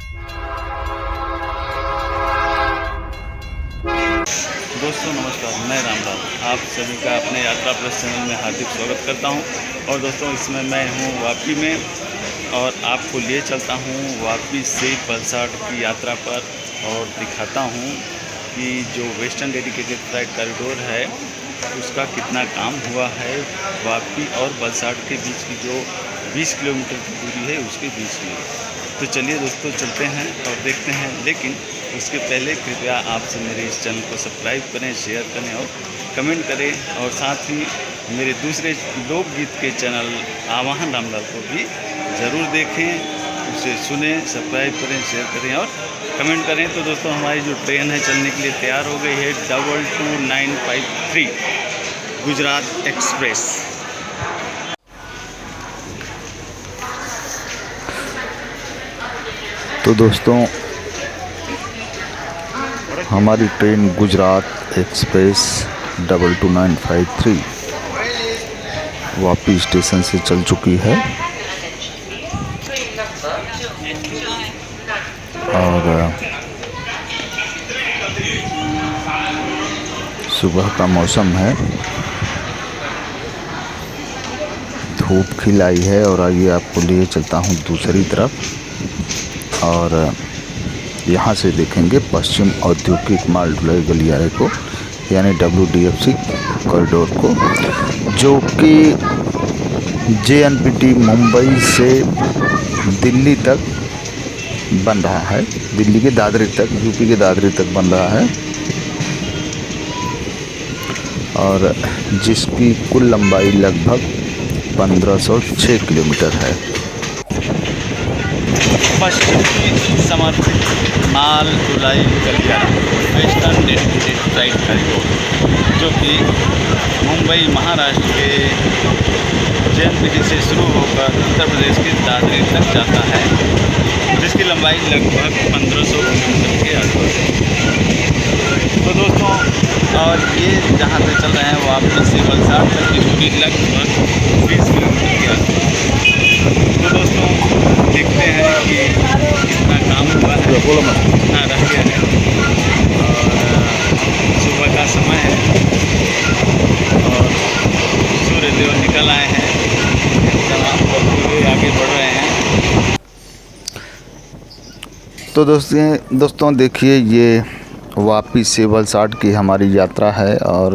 दोस्तों नमस्कार, मैं रामलाल आप सभी का अपने यात्रा प्लस चैनल में हार्दिक स्वागत करता हूं। और दोस्तों इसमें मैं हूं वापी में और आपको लिए चलता हूं वापी से वलसाड की यात्रा पर और दिखाता हूं कि जो वेस्टर्न डेडिकेटेड फ्लाइट कॉरिडोर है उसका कितना काम हुआ है वापी और वलसाड के बीच की जो 20 किलोमीटर की दूरी है उसके बीच में। तो चलिए दोस्तों चलते हैं और देखते हैं, लेकिन उसके पहले कृपया आपसे मेरे इस चैनल को सब्सक्राइब करें, शेयर करें और कमेंट करें, और साथ ही मेरे दूसरे लोकगीत के चैनल आवाहन रामलाल को भी ज़रूर देखें, उसे सुने, सब्सक्राइब करें, शेयर करें और कमेंट करें। तो दोस्तों हमारी जो ट्रेन है चलने के लिए तैयार हो गई है 22953 गुजरात एक्सप्रेस। तो दोस्तों हमारी train Gujarat express 22953 Vapi station से चल चुकी है और सुबह का मौसम है, धूप खिल आई है। और आइए आपको लिए चलता हूँ दूसरी तरफ और यहाँ से देखेंगे पश्चिम औद्योगिक माल ढुलाई गलियारे को, यानी WDFC कॉरिडोर को, जो कि JNPT मुंबई से दिल्ली तक बन रहा है, दिल्ली के दादरी तक, यूपी के दादरी तक बन रहा है और जिसकी कुल लंबाई लगभग 1506 किलोमीटर है। पश्चिम की समर्पित माल ढुलाई गलियारा वेस्टर्न डेडिकेटेड फ्लाइट कॉरिडोर, जो कि मुंबई महाराष्ट्र के JNPT से शुरू होकर उत्तर प्रदेश के दादरी तक जाता है, जिसकी लंबाई लगभग 1500 किलोमीटर के आसपास है। तो दोस्तों और ये जहाँ से चल रहे हैं वो वापी से वलसाड तक की दूरी लगभग 20 किलोमीटर के आसपास। तो दोस्तों देखते हैं कि कितना काम हुआ है, कितना रह गया है। और सुबह का समय है और सूर्यदेव निकल आए हैं, तमाम करते हुए आगे बढ़ रहे हैं। तो दोस्तों देखिए, ये वापी से वलसाड की हमारी यात्रा है और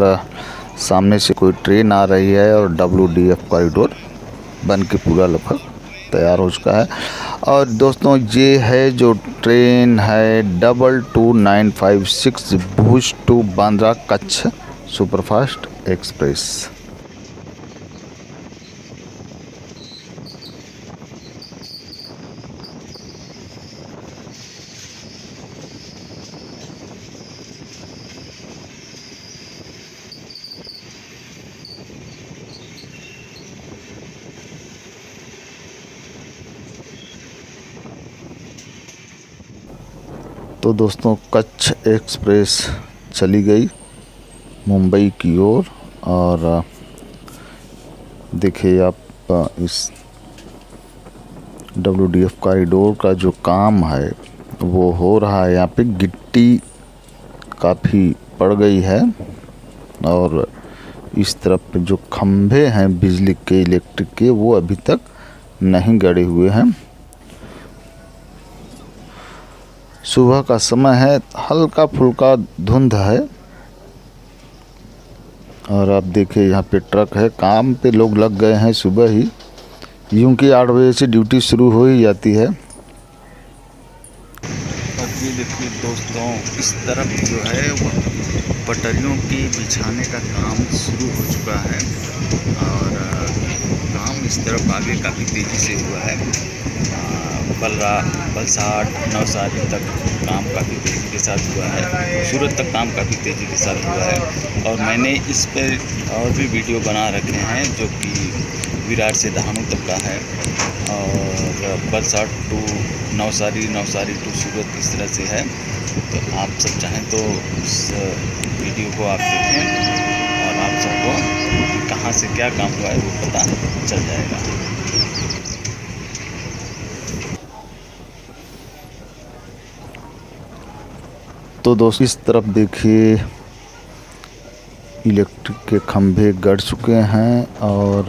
सामने से कोई ट्रेन आ रही है और WDF कॉरिडोर बन के पूरा लगभग तैयार हो चुका है। और दोस्तों ये है जो ट्रेन है 22956 Bhuj to Bandra Kutch superfast express. तो दोस्तों कच्छ एक्सप्रेस चली गई मुंबई की ओर और देखिए आप इस WDF कॉरिडोर का जो काम है वो हो रहा है। यहाँ पे गिट्टी काफ़ी पड़ गई है और इस तरफ पे जो खंभे हैं बिजली के, इलेक्ट्रिक के, वो अभी तक नहीं गड़े हुए हैं। सुबह का समय है, हल्का फुल्का धुंध है और आप देखिए यहाँ पे ट्रक है, काम पे लोग लग गए हैं सुबह ही, यूं कि 8 बजे से ड्यूटी शुरू हो ही जाती है। अब ये देखिए दोस्तों, इस तरफ जो है वो पटरियों के बिछाने का काम शुरू हो चुका है और काम इस तरफ आगे काफ़ी तेज़ी से हुआ है। वलसाड नवसारी तक काम काफ़ी तेज़ी के साथ हुआ है, सूरत तक काम काफ़ी तेज़ी के साथ हुआ है। और मैंने इस पर और भी वीडियो बना रखे हैं जो कि विरार से दहानू तक का है और वलसाड टू नवसारी, नवसारी टू सूरत, इस तरह से है। तो आप सब चाहें तो उस वीडियो को आप देखें और आप सबको कहाँ से क्या काम हुआ है वो पता चल जाएगा। तो दोस्तों इस तरफ देखिए इलेक्ट्रिक के खंभे गड़ चुके हैं और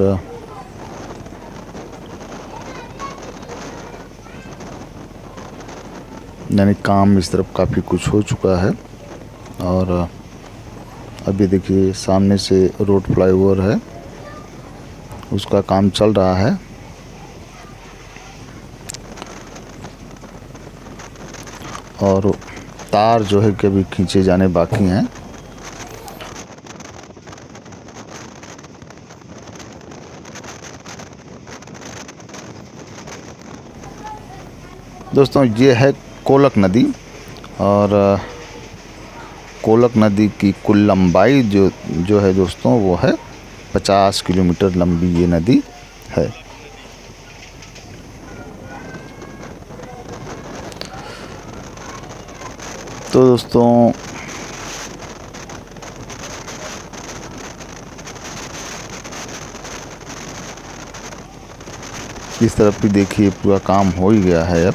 यानी काम इस तरफ काफ़ी कुछ हो चुका है। और अभी देखिए सामने से रोड फ्लाईओवर है, उसका काम चल रहा है। और तार जो है कि अभी खींचे जाने बाकी हैं। दोस्तों ये है कोलक नदी और कोलक नदी की कुल लंबाई जो है दोस्तों वो है 50 किलोमीटर लंबी ये नदी है। तो दोस्तों इस तरफ भी देखिए पूरा काम हो ही गया है अब।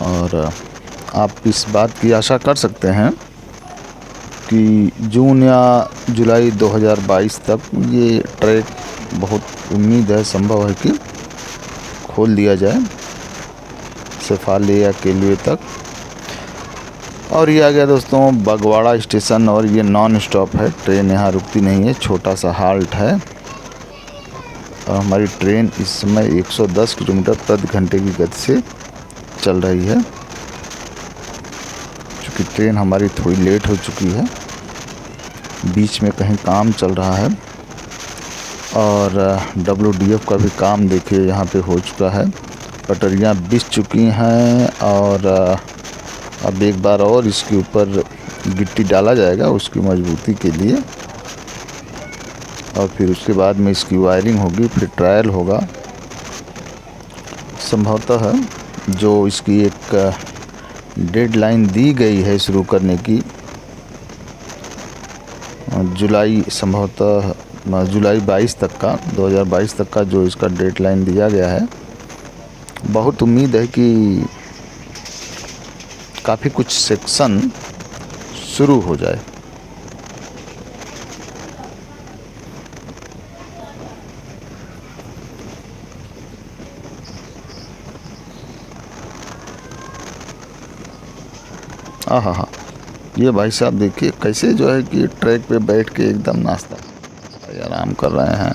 और आप इस बात की आशा कर सकते हैं कि जून या जुलाई 2022 तक ये ट्रैक बहुत उम्मीद है, संभव है कि खोल दिया जाए सफाले या केलवे तक। और ये आ गया दोस्तों बगवाड़ा स्टेशन और ये नॉन स्टॉप है, ट्रेन यहाँ रुकती नहीं है, छोटा सा हाल्ट है। और हमारी ट्रेन इस समय 110 किलोमीटर प्रति घंटे की गति से चल रही है। क्योंकि ट्रेन हमारी थोड़ी लेट हो चुकी है, बीच में कहीं काम चल रहा है। और WDF का भी काम देखिए यहाँ पे हो चुका है, पटरियाँ बिछ चुकी हैं। और अब एक बार और इसके ऊपर गिट्टी डाला जाएगा उसकी मजबूती के लिए, और फिर उसके बाद में इसकी वायरिंग होगी, फिर ट्रायल होगा। संभवतः जो इसकी एक डेडलाइन दी गई है शुरू करने की, जुलाई, संभवतः जुलाई 22 तक का, 2022 तक का जो इसका डेडलाइन दिया गया है, बहुत उम्मीद है कि काफ़ी कुछ सेक्शन शुरू हो जाए। हाँ, ये भाई साहब देखिए कैसे जो है कि ट्रैक पे बैठ के एकदम नाश्ता आराम कर रहे हैं।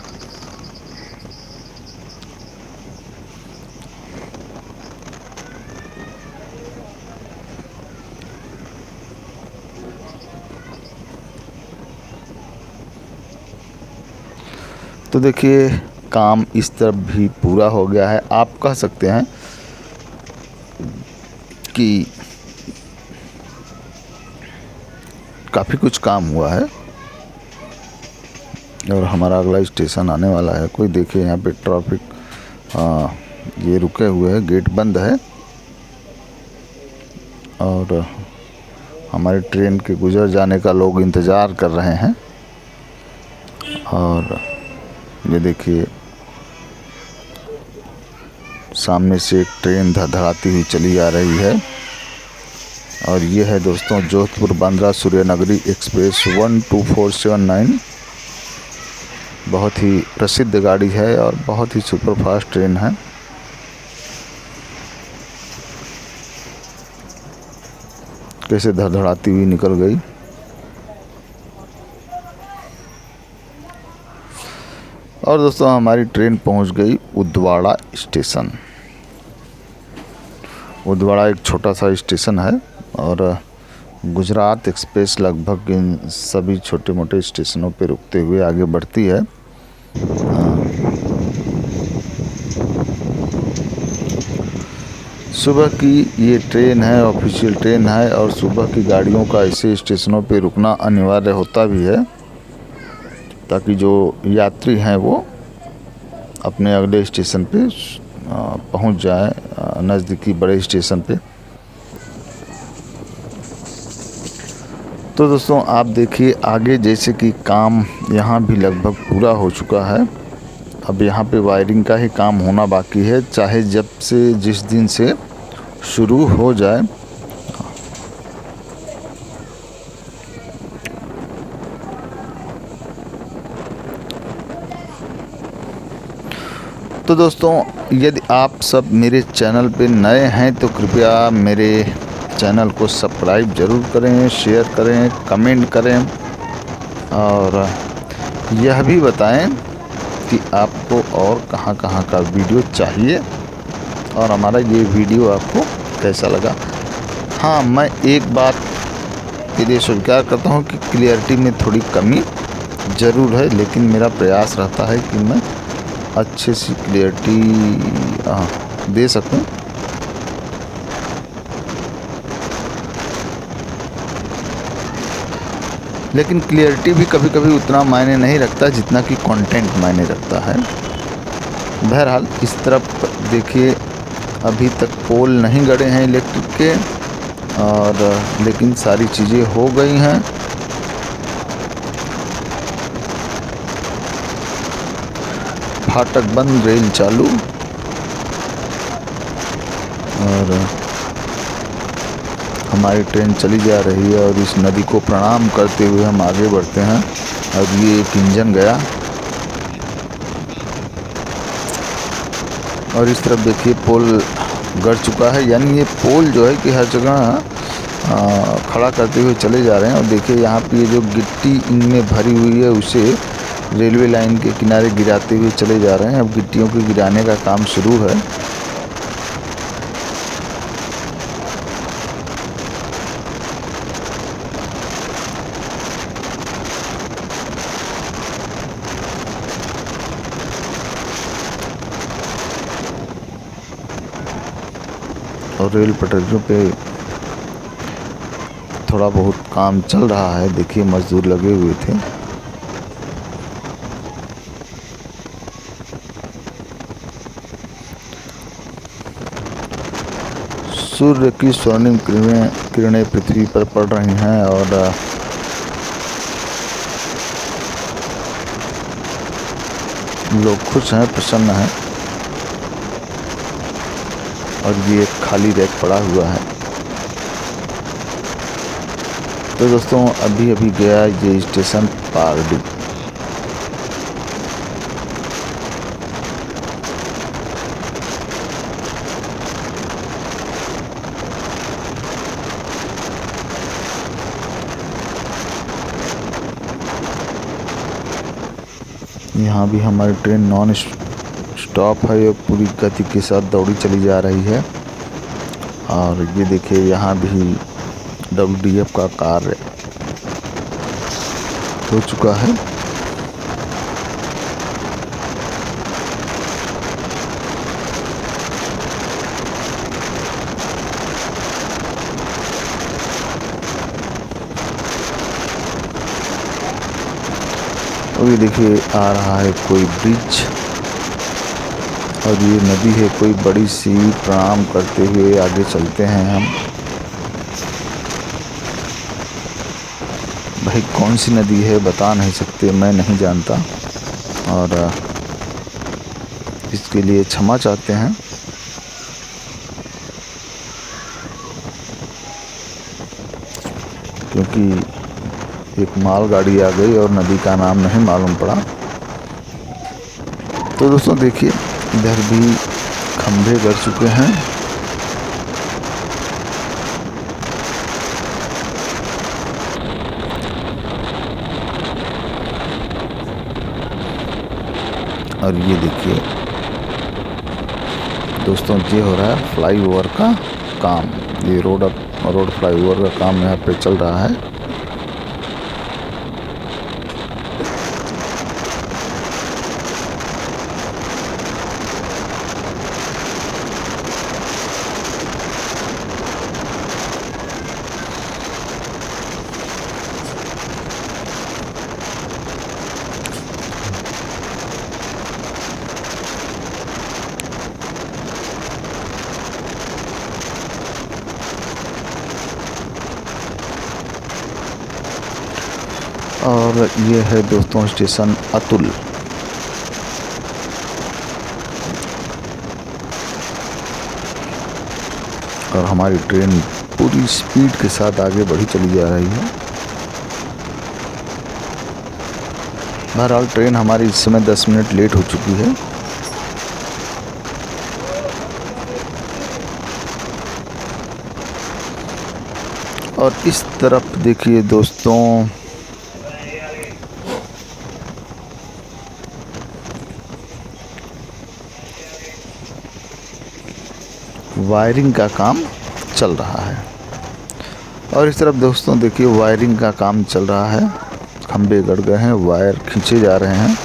तो देखिए काम इस तरफ भी पूरा हो गया है। आप कह सकते हैं कि काफ़ी कुछ काम हुआ है। और हमारा अगला स्टेशन आने वाला है। कोई देखिए यहाँ पे ट्रैफिक ये रुके हुए हैं, गेट बंद है और हमारी ट्रेन के गुजर जाने का लोग इंतज़ार कर रहे हैं। और ये देखिए सामने से एक ट्रेन धड़धड़ाती हुई चली आ रही है। और ये है दोस्तों जोधपुर बांद्रा सूर्यनगरी एक्सप्रेस 12479। बहुत ही प्रसिद्ध गाड़ी है और बहुत ही सुपरफास्ट ट्रेन है। कैसे धड़धड़ाती हुई निकल गई। और दोस्तों हमारी ट्रेन पहुंच गई उदवाड़ा स्टेशन। उदवाड़ा एक छोटा सा स्टेशन है और गुजरात एक्सप्रेस लगभग इन सभी छोटे मोटे स्टेशनों पे रुकते हुए आगे बढ़ती है। सुबह की ये ट्रेन है, ऑफिशियल ट्रेन है और सुबह की गाड़ियों का ऐसे स्टेशनों पे रुकना अनिवार्य होता भी है ताकि जो यात्री हैं वो अपने अगले स्टेशन पे पहुंच जाए, नज़दीकी बड़े स्टेशन पे। तो दोस्तों आप देखिए आगे जैसे कि काम यहाँ भी लगभग पूरा हो चुका है। अब यहाँ पे वायरिंग का ही काम होना बाकी है, चाहे जब से जिस दिन से शुरू हो जाए। तो दोस्तों, यदि आप सब मेरे चैनल पे नए हैं तो कृपया मेरे चैनल को सब्सक्राइब ज़रूर करें, शेयर करें, कमेंट करें और यह भी बताएं कि आपको और कहां का वीडियो चाहिए और हमारा ये वीडियो आपको कैसा लगा। हाँ, मैं एक बात के लिए स्वीकार करता हूँ कि क्लियरिटी में थोड़ी कमी ज़रूर है, लेकिन मेरा प्रयास रहता है कि मैं अच्छे सी क्लियरिटी दे सकूं। लेकिन क्लियरिटी भी कभी कभी उतना मायने नहीं रखता जितना कि कंटेंट मायने रखता है। बहरहाल इस तरफ देखिए, अभी तक पोल नहीं गड़े हैं इलेक्ट्रिक के, और लेकिन सारी चीज़ें हो गई हैं। फाटक बंद, रेल चालू, और हमारी ट्रेन चली जा रही है और इस नदी को प्रणाम करते हुए हम आगे बढ़ते हैं। और ये एक इंजन गया और इस तरफ देखिए पोल गड़ चुका है, यानी ये पोल जो है कि हर जगह खड़ा करते हुए चले जा रहे हैं। और देखिए यहाँ पे ये जो गिट्टी इनमें भरी हुई है उसे रेलवे लाइन के किनारे गिराते हुए चले जा रहे हैं। अब गिट्टियों को गिराने का काम शुरू है। और रेल पटरियों पे थोड़ा बहुत काम चल रहा है। देखिए मजदूर लगे हुए थे। सूर्य की स्वर्णिम किरणें पृथ्वी पर पड़ रही हैं और लोग खुश हैं, प्रसन्न हैं। और ये एक खाली रैक पड़ा हुआ है। तो दोस्तों, अभी गया ये स्टेशन पारडी। यहाँ भी हमारी ट्रेन नॉन स्टॉप है, ये पूरी गति के साथ दौड़ी चली जा रही है। और ये देखिए यहाँ भी WDF का कार्य हो चुका है। और ये देखिए आ रहा है कोई ब्रिज और ये नदी है कोई बड़ी सी। प्रणाम करते हुए आगे चलते हैं हम। भाई कौन सी नदी है बता नहीं सकते, मैं नहीं जानता और इसके लिए क्षमा चाहते हैं। क्योंकि एक मालगाड़ी आ गई और नदी का नाम नहीं मालूम पड़ा। तो दोस्तों देखिए, इधर भी खंभे गड़ चुके हैं। और ये देखिए दोस्तों, ये हो रहा है फ्लाईओवर का काम। ये रोड फ्लाईओवर का काम यहाँ पे चल रहा है। और ये है दोस्तों स्टेशन अतुल। और हमारी ट्रेन पूरी स्पीड के साथ आगे बढ़ी चली जा रही है। बहरहाल ट्रेन हमारी इस समय 10 मिनट लेट हो चुकी है। और इस तरफ देखिए दोस्तों, वायरिंग का काम चल रहा है। और इस तरफ दोस्तों देखिए वायरिंग का काम चल रहा है, खंभे गड़ गए हैं, वायर खींचे जा रहे हैं।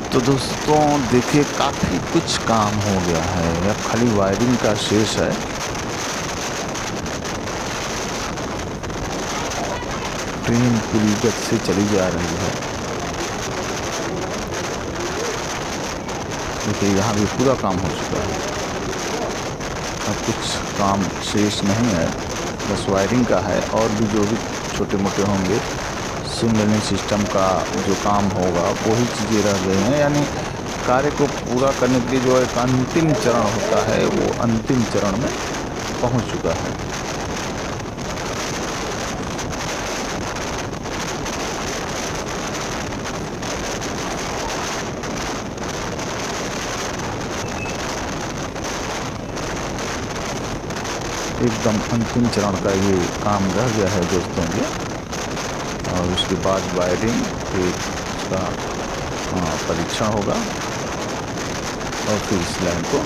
तो दोस्तों देखिए काफ़ी कुछ काम हो गया है, अब खाली वायरिंग का शेष है। ट्रेन पूरी गति से चली जा रही है। देखिए यहाँ भी पूरा काम हो चुका है, अब कुछ काम शेष नहीं है, बस वायरिंग का है। और भी जो भी छोटे मोटे होंगे सिग्नलिंग सिस्टम का जो काम होगा वही चीज़ें रह गई हैं। यानी कार्य को पूरा करने के लिए जो एक अंतिम चरण होता है वो अंतिम चरण में पहुंच चुका है। एकदम अंतिम चरण का ये काम रह गया है दोस्तों ये। और उसके बाद वायरिंग फिर उसका परीक्षण होगा और फिर इस लाइन को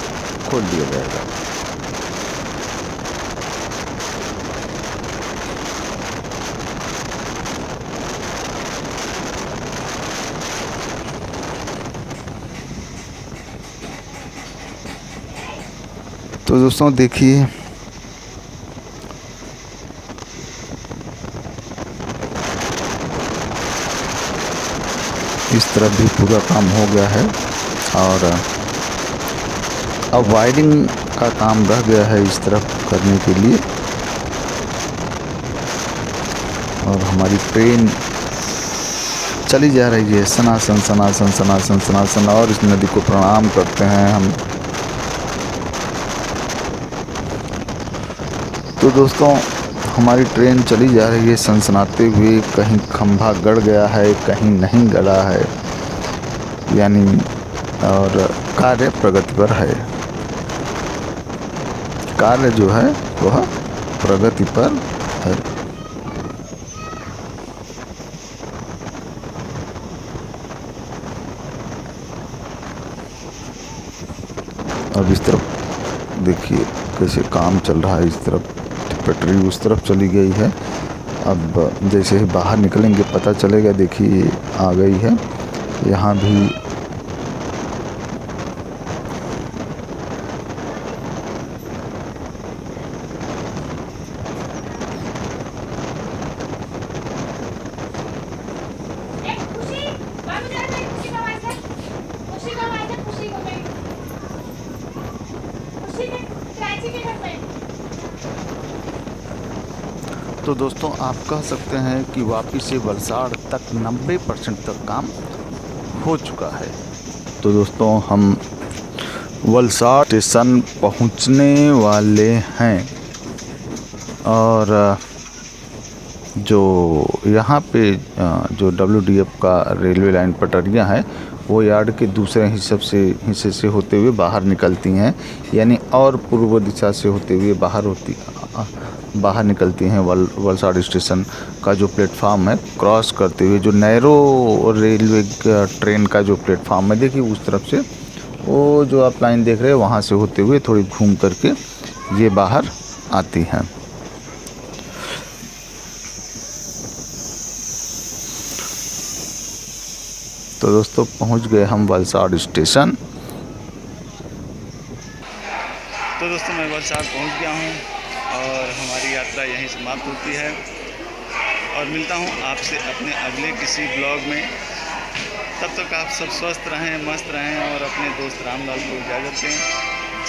खोल दिया जाएगा। तो दोस्तों देखिए इस तरफ भी पूरा काम हो गया है और अब वायरिंग का काम रह गया है इस तरफ करने के लिए। और हमारी ट्रेन चली जा रही है सनासन सनासन सनासन सनासन। और इस नदी को प्रणाम करते हैं हम। तो दोस्तों हमारी ट्रेन चली जा रही है सनसनाते हुए, कहीं खंभा गड़ गया है कहीं नहीं गड़ा है, यानी और कार्य प्रगति पर है। कार्य जो है वह प्रगति पर है। अब इस तरफ देखिए कैसे काम चल रहा है। इस तरफ पटरी उस तरफ चली गई है। अब जैसे ही बाहर निकलेंगे पता चलेगा। देखिए आ गई है यहाँ भी। तो दोस्तों आप कह सकते हैं कि वापी से वलसाड़ तक 90% तक काम हो चुका है। तो दोस्तों हम वलसाड़ स्टेशन पहुंचने वाले हैं और जो यहाँ पे जो WDF का रेलवे लाइन पटरियाँ हैं वो यार्ड के दूसरे हिस्से से होते हुए बाहर निकलती हैं, यानी और पूर्व दिशा से होते हुए बाहर निकलती हैं। वलसाड़ स्टेशन का जो प्लेटफार्म है क्रॉस करते हुए जो नैरो रेलवे ट्रेन का जो प्लेटफार्म है, देखिए उस तरफ से वो जो आप लाइन देख रहे हैं वहाँ से होते हुए थोड़ी घूम करके ये बाहर आती हैं। तो दोस्तों पहुंच गए हम वलसाड़ स्टेशन। तो दोस्तों मैं वलसाड़ पहुंच गया हूं और हमारी यात्रा यहीं समाप्त होती है और मिलता हूं आपसे अपने अगले किसी ब्लॉग में। तब तक आप सब स्वस्थ रहें, मस्त रहें और अपने दोस्त रामलाल को इजाज़त दें।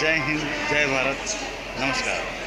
जय हिंद, जय भारत, नमस्कार।